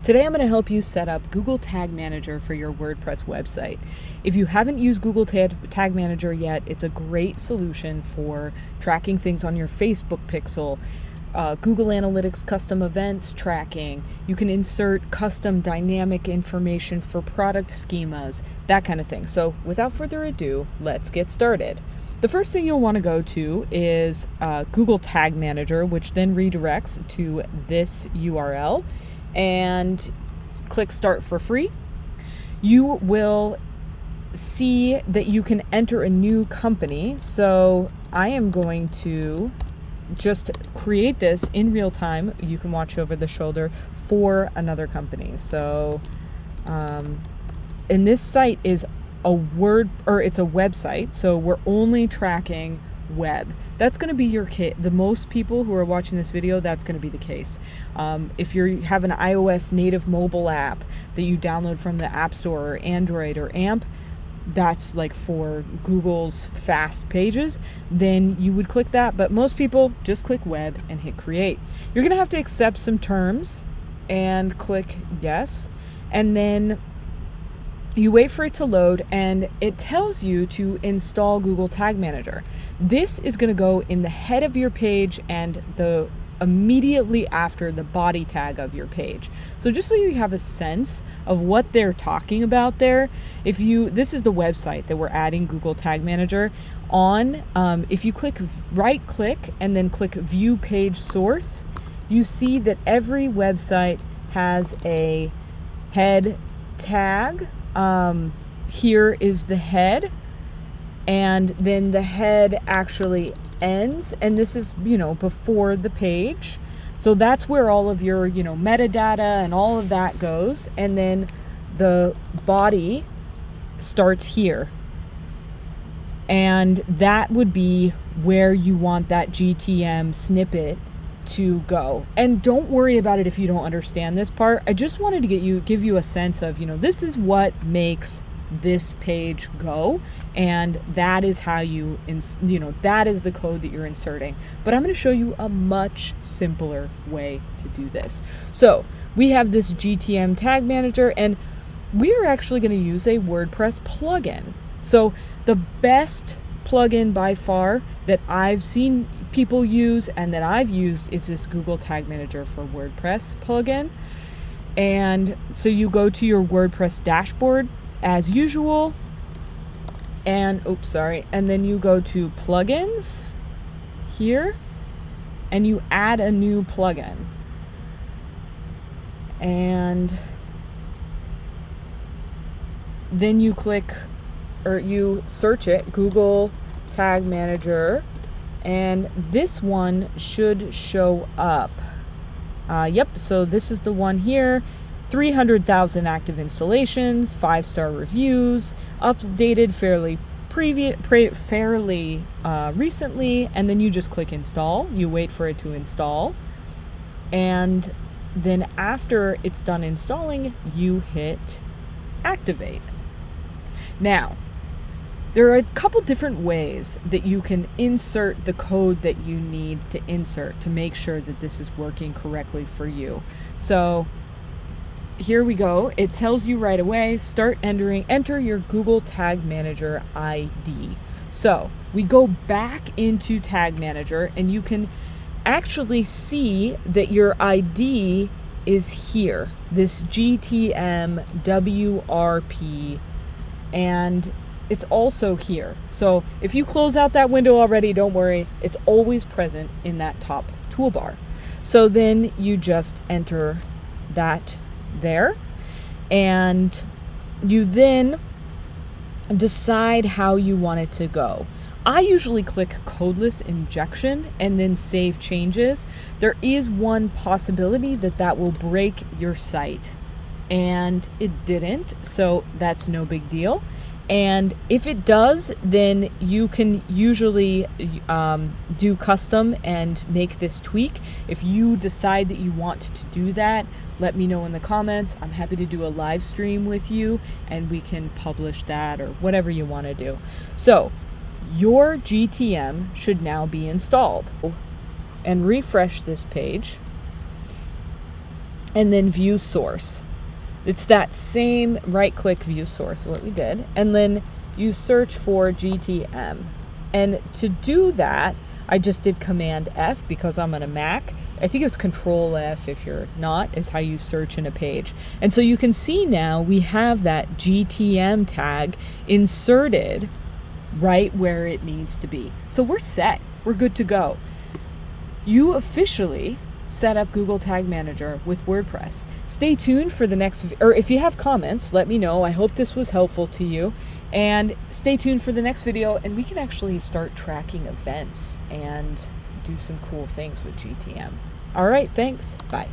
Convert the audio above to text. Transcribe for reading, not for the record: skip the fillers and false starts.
Today I'm going to help you set up Google Tag Manager for your WordPress website. If you haven't used Google Tag Manager yet, it's a great solution for tracking things on your Facebook pixel, Google Analytics custom events tracking. You can insert custom dynamic information for product schemas, that kind of thing. So without further ado, let's get started. The first thing you'll want to go to is Google Tag Manager, which then redirects to this URL. And click Start for free. You will see that you can enter a new company. So I am going to just create this in real time. You can watch over the shoulder for another company. So, and this site is it's a website. So we're only tracking web. That's going to be your case. The most people who are watching this video, that's going to be the case. If you have an iOS native mobile app that you download from the App Store or Android or AMP, that's like for Google's fast pages, then you would click that. But most people just click web and hit create. You're going to have to accept some terms and click yes. And then you wait for it to load, and it tells you to install Google Tag Manager. This is going to go in the head of your page and immediately after the body tag of your page. So just so you have a sense of what they're talking about there, this is the website that we're adding Google Tag Manager on. If you right click and then click View Page Source, you see that every website has a head tag. Here is the head, and then the head actually ends, and this is, before the page. So that's where all of your, metadata and all of that goes. And then the body starts here. And that would be where you want that GTM snippet to go. And don't worry about it if you don't understand this part. I just wanted to give you a sense of, this is what makes this page go, and that is how that is the code that you're inserting. But I'm going to show you a much simpler way to do this. So we have this GTM tag manager, and we are actually going to use a WordPress plugin. So the best plugin by far that I've seen people use and that I've used is this Google Tag Manager for WordPress plugin. And so you go to your WordPress dashboard as usual, and and then you go to plugins here, and you add a new plugin, and then you search it, Google Tag Manager, and this one should show up. Yep, so this is the one here. 300,000 active installations, 5-star reviews, updated fairly recently, and then you just click install. You wait for it to install, and then after it's done installing, you hit activate. Now, there are a couple different ways that you can insert the code that you need to insert to make sure that this is working correctly for you. So here we go. It tells you right away, enter your Google Tag Manager ID. So we go back into Tag Manager, and you can actually see that your ID is here, this GTM WRP, and it's also here. So if you close out that window already, don't worry, it's always present in that top toolbar. So then you just enter that there, and you then decide how you want it to go. I usually click codeless injection and then save changes. There is one possibility that will break your site, and it didn't, so that's no big deal. And if it does, then you can usually do custom and make this tweak. If you decide that you want to do that, let me know in the comments. I'm happy to do a live stream with you, and we can publish that or whatever you want to do. So your GTM should now be installed. And refresh this page. and then view source. It's that same right-click view source, what we did, and then you search for GTM. And to do that, I just did Command F because I'm on a Mac. I think it's Control F if you're not, is how you search in a page. And so you can see now we have that GTM tag inserted right where it needs to be. So we're set. We're good to go. You officially set up Google Tag Manager with WordPress. Stay tuned for the next, or if you have comments, let me know. I hope this was helpful to you. And stay tuned for the next video, and we can actually start tracking events and do some cool things with GTM. All right, thanks. Bye.